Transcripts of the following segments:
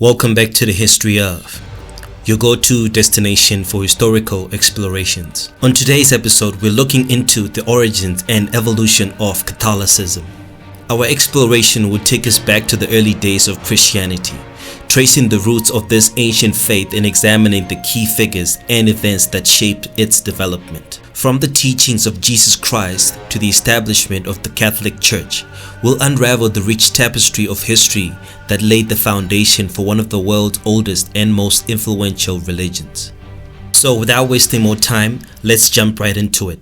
Welcome back to the History of, your go-to destination for historical explorations. On today's episode, we're looking into the origins and evolution of Catholicism. Our exploration will take us back to the early days of Christianity, tracing the roots of this ancient faith and examining the key figures and events that shaped its development. From the teachings of Jesus Christ to the establishment of the Catholic Church, we'll unravel the rich tapestry of history that laid the foundation for one of the world's oldest and most influential religions. So without wasting more time, let's jump right into it.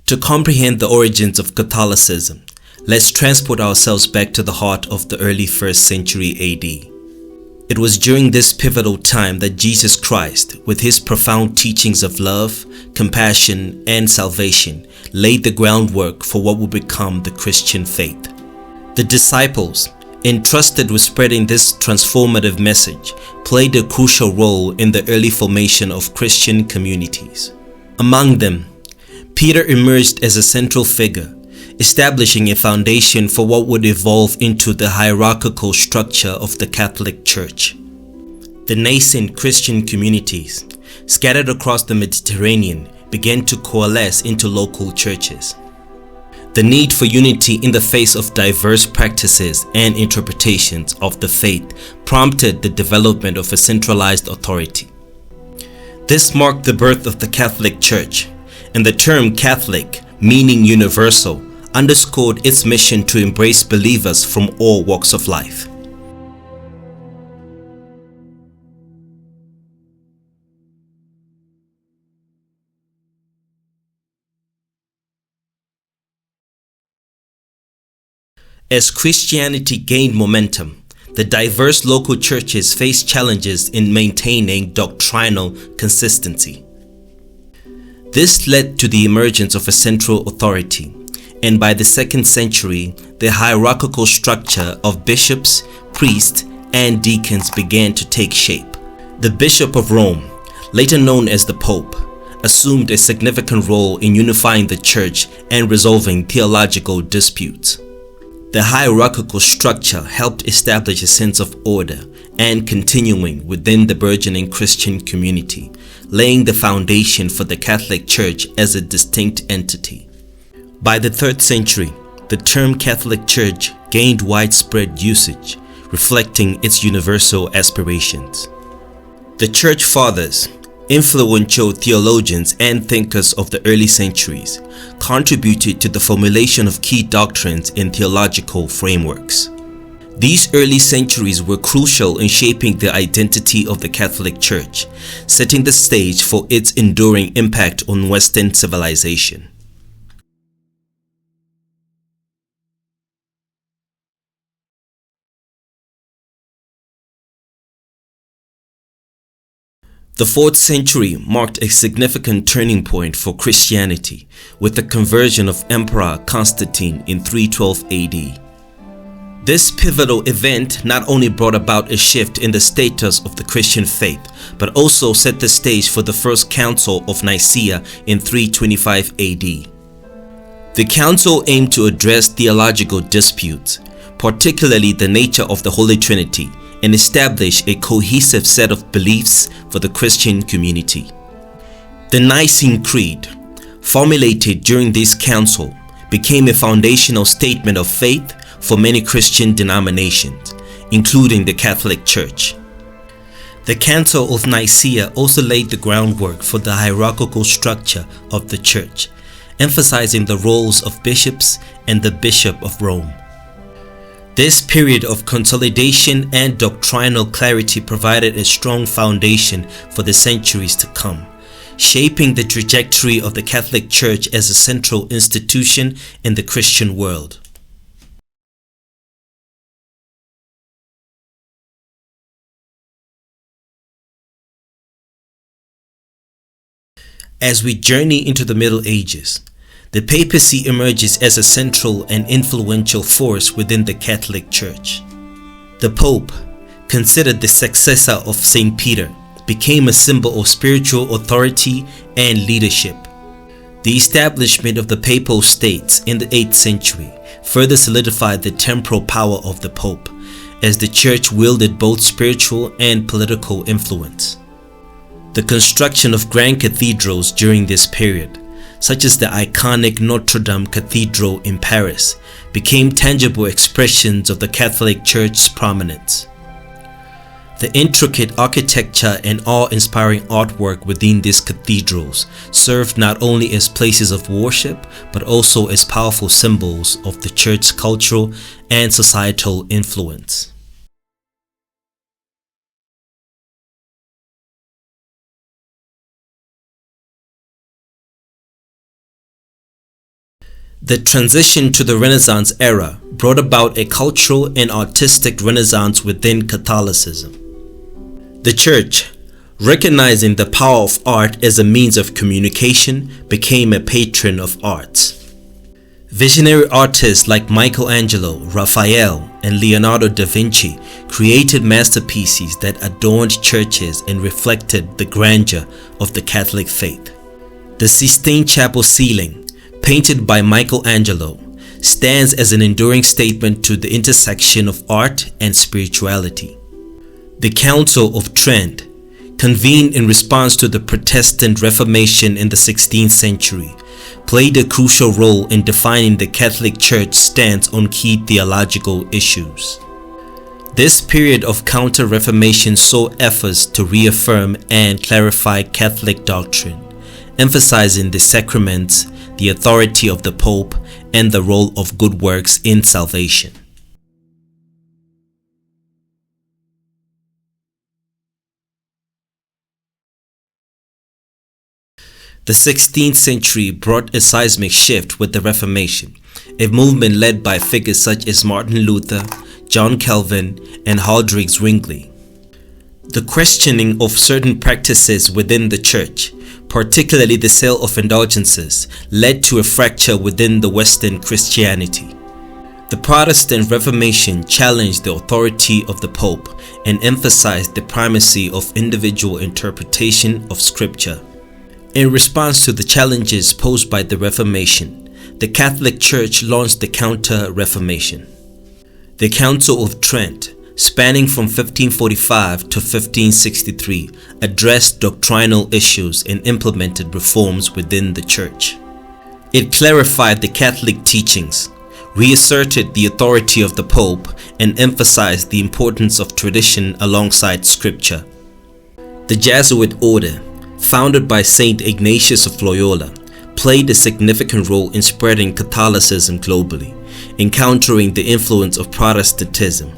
To comprehend the origins of Catholicism, let's transport ourselves back to the heart of the early 1st century AD. It was during this pivotal time that Jesus Christ, with his profound teachings of love, compassion, and salvation, laid the groundwork for what would become the Christian faith. The disciples, entrusted with spreading this transformative message, played a crucial role in the early formation of Christian communities. Among them, Peter emerged as a central figure, establishing a foundation for what would evolve into the hierarchical structure of the Catholic Church. The nascent Christian communities, scattered across the Mediterranean, began to coalesce into local churches. The need for unity in the face of diverse practices and interpretations of the faith prompted the development of a centralized authority. This marked the birth of the Catholic Church, and the term Catholic, meaning universal, underscored its mission to embrace believers from all walks of life. As Christianity gained momentum, the diverse local churches faced challenges in maintaining doctrinal consistency. This led to the emergence of a central authority, and by the 2nd century, the hierarchical structure of bishops, priests, and deacons began to take shape. The Bishop of Rome, later known as the Pope, assumed a significant role in unifying the church and resolving theological disputes. The hierarchical structure helped establish a sense of order and continuing within the burgeoning Christian community, laying the foundation for the Catholic Church as a distinct entity. By the 3rd century, the term Catholic Church gained widespread usage, reflecting its universal aspirations. The Church Fathers, influential theologians and thinkers of the early centuries, contributed to the formulation of key doctrines and theological frameworks. These early centuries were crucial in shaping the identity of the Catholic Church, setting the stage for its enduring impact on Western civilization. The 4th century marked a significant turning point for Christianity with the conversion of Emperor Constantine in 312 AD. This pivotal event not only brought about a shift in the status of the Christian faith, but also set the stage for the First Council of Nicaea in 325 AD. The council aimed to address theological disputes, particularly the nature of the Holy Trinity, and establish a cohesive set of beliefs for the Christian community. The Nicene Creed, formulated during this council, became a foundational statement of faith for many Christian denominations, including the Catholic Church. The Council of Nicaea also laid the groundwork for the hierarchical structure of the Church, emphasizing the roles of bishops and the Bishop of Rome. This period of consolidation and doctrinal clarity provided a strong foundation for the centuries to come, shaping the trajectory of the Catholic Church as a central institution in the Christian world. As we journey into the Middle Ages, the papacy emerges as a central and influential force within the Catholic Church. The Pope, considered the successor of St. Peter, became a symbol of spiritual authority and leadership. The establishment of the Papal States in the 8th century further solidified the temporal power of the Pope, as the Church wielded both spiritual and political influence. The construction of grand cathedrals during this period, such as the iconic Notre Dame Cathedral in Paris, became tangible expressions of the Catholic Church's prominence. The intricate architecture and awe-inspiring artwork within these cathedrals served not only as places of worship, but also as powerful symbols of the Church's cultural and societal influence. The transition to the Renaissance era brought about a cultural and artistic renaissance within Catholicism. The Church, recognizing the power of art as a means of communication, became a patron of arts. Visionary artists like Michelangelo, Raphael, and Leonardo da Vinci created masterpieces that adorned churches and reflected the grandeur of the Catholic faith. The Sistine Chapel ceiling, painted by Michelangelo, stands as an enduring statement to the intersection of art and spirituality. The Council of Trent, convened in response to the Protestant Reformation in the 16th century, played a crucial role in defining the Catholic Church's stance on key theological issues. This period of Counter-Reformation saw efforts to reaffirm and clarify Catholic doctrine, emphasizing the sacraments, the authority of the Pope, and the role of good works in salvation. The 16th century brought a seismic shift with the Reformation, a movement led by figures such as Martin Luther, John Calvin, and Huldrych Zwingli. The questioning of certain practices within the Church, particularly the sale of indulgences, led to a fracture within the Western Christianity. The Protestant Reformation challenged the authority of the Pope and emphasized the primacy of individual interpretation of Scripture. In response to the challenges posed by the Reformation, the Catholic Church launched the Counter-Reformation. The Council of Trent, spanning from 1545 to 1563, addressed doctrinal issues and implemented reforms within the Church. It clarified the Catholic teachings, reasserted the authority of the Pope, and emphasized the importance of tradition alongside Scripture. The Jesuit order, founded by Saint Ignatius of Loyola, played a significant role in spreading Catholicism globally, encountering the influence of Protestantism.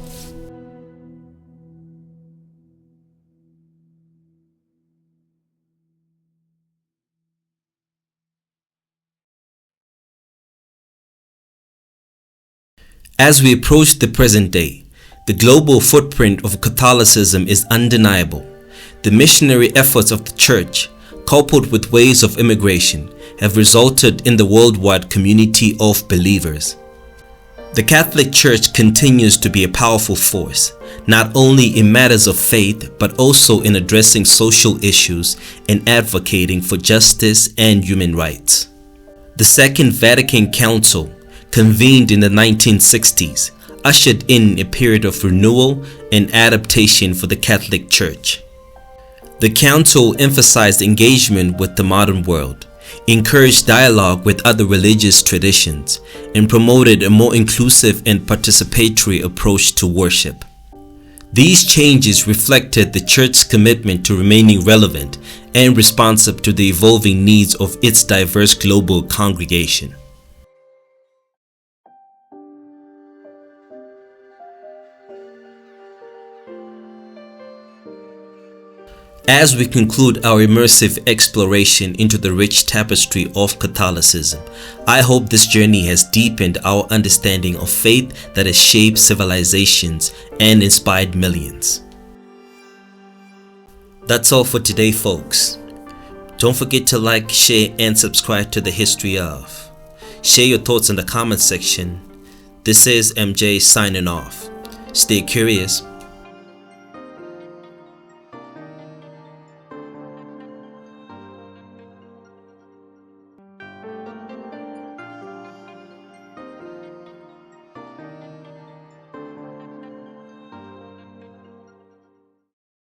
As we approach the present day, the global footprint of Catholicism is undeniable. The missionary efforts of the Church, coupled with waves of immigration, have resulted in the worldwide community of believers. The Catholic Church continues to be a powerful force, not only in matters of faith, but also in addressing social issues and advocating for justice and human rights. The Second Vatican Council, convened in the 1960s, ushered in a period of renewal and adaptation for the Catholic Church. The Council emphasized engagement with the modern world, encouraged dialogue with other religious traditions, and promoted a more inclusive and participatory approach to worship. These changes reflected the Church's commitment to remaining relevant and responsive to the evolving needs of its diverse global congregation. As we conclude our immersive exploration into the rich tapestry of Catholicism, I hope this journey has deepened our understanding of faith that has shaped civilizations and inspired millions. That's all for today, folks. Don't forget to like, share, and subscribe to the History of. Share your thoughts in the comments section. This is MJ signing off. Stay curious.